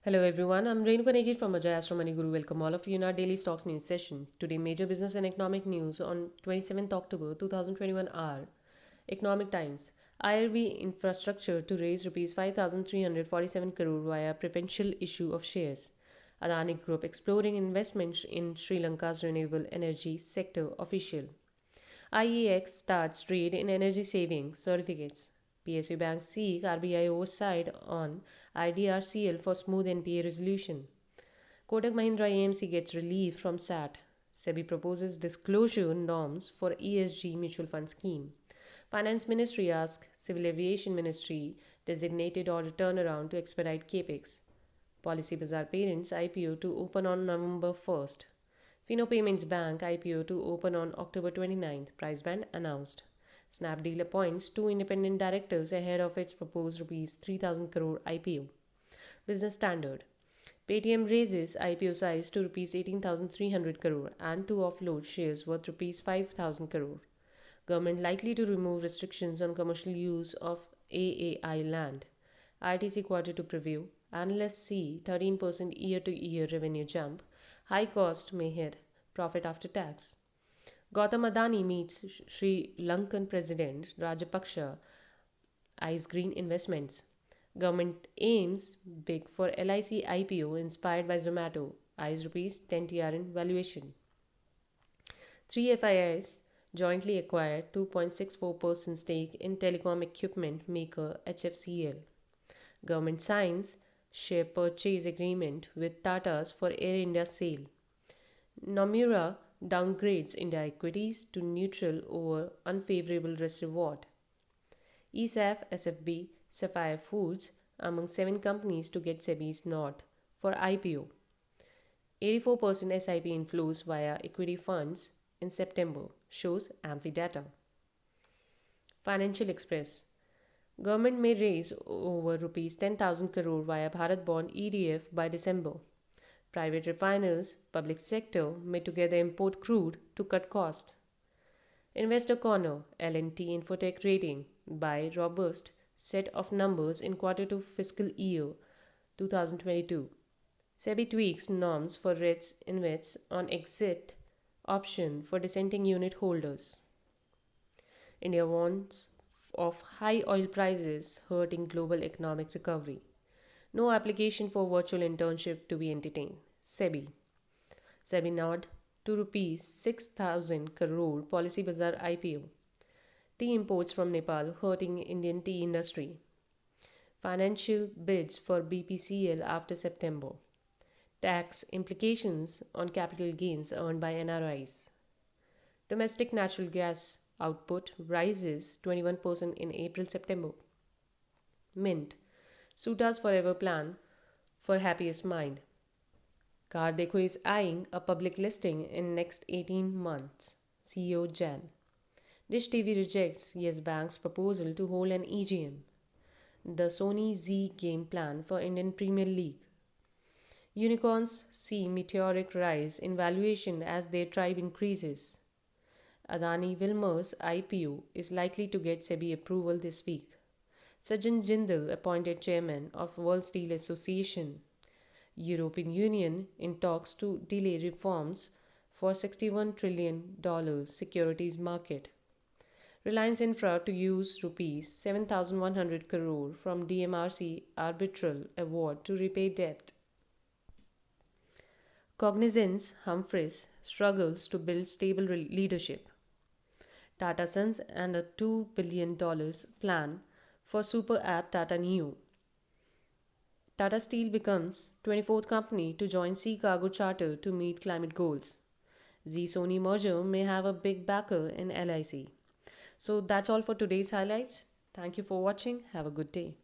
Hello everyone, I'm Renuka Negri from Ajay Astro Money Guru. Welcome all of you in our daily stocks news session. Today, major business and economic news on 27th October 2021 are Economic Times. IRB infrastructure to raise rupees 5,347 crore via preferential issue of shares. Adani Group exploring investment in Sri Lanka's renewable energy sector official. IEX starts trade in energy saving certificates. PSU banks seek RBI oversight on IDRCL for smooth NPA resolution. Kotak Mahindra AMC gets relief from SAT. SEBI proposes disclosure norms for ESG mutual fund scheme. Finance Ministry asks Civil Aviation Ministry designated order turnaround to expedite capex. Policy Bazaar parents IPO to open on November 1st. Fino Payments Bank IPO to open on October 29th. Price band announced. Snapdeal appoints two independent directors ahead of its proposed Rs 3,000 crore IPO. Business Standard. Paytm raises IPO size to Rs 18,300 crore and to offload shares worth Rs 5,000 crore. Government likely to remove restrictions on commercial use of AAI land. ITC quarter to preview. Analysts see 13% year-to-year revenue jump. High cost may hit profit after tax. Gautam Adani meets Sri Lankan President Rajapaksa, eyes green investments. Government aims big for LIC IPO inspired by Zomato, eyes rupees 10 TR in valuation. Three FIIs jointly acquired 2.64% stake in telecom equipment maker HFCL. Government signs share purchase agreement with Tatas for Air India sale. Nomura downgrades India equities to neutral over unfavorable risk reward. ESAF, SFB, Sapphire Foods among 7 companies to get SEBI's nod for IPO. 84% SIP inflows via equity funds in September, shows AMFI data. Financial Express. Government may raise over Rs 10,000 crore via Bharat Bond EDF by December. Private refiners, public sector may together import crude to cut cost. Investor Corner, L&T Infotech rating by robust set of numbers in Q2 fiscal year 2022. SEBI tweaks norms for REITs InvITs on exit option for dissenting unit holders. India warns of high oil prices hurting global economic recovery. No application for virtual internship to be entertained. SEBI. SEBI nod to Rs 6,000 crore Policy Bazaar IPO. Tea imports from Nepal hurting Indian tea industry. Financial bids for BPCL after September. Tax implications on capital gains earned by NRIs. Domestic natural gas output rises 21% in April-September. Mint. Suta's forever plan for happiest mind. Car Dekho is eyeing a public listing in next 18 months. CEO Jan. Dish TV rejects Yes Bank's proposal to hold an EGM. The Sony Z game plan for Indian Premier League. Unicorns see meteoric rise in valuation as their tribe increases. Adani Wilmar's IPO is likely to get SEBI approval this week. Sajjan Jindal appointed chairman of World Steel Association. European Union in talks to delay reforms for $61 trillion securities market. Reliance Infra to use Rs 7,100 crore from DMRC arbitral award to repay debt. Cognizant's Humphreys struggles to build stable leadership. Tata Sons and a $2 billion plan for super app Tata Neo. Tata Steel becomes 24th company to join Sea Cargo Charter to meet climate goals. Zee-Sony merger may have a big backer in LIC. So that's all for today's highlights. Thank you for watching. Have a good day.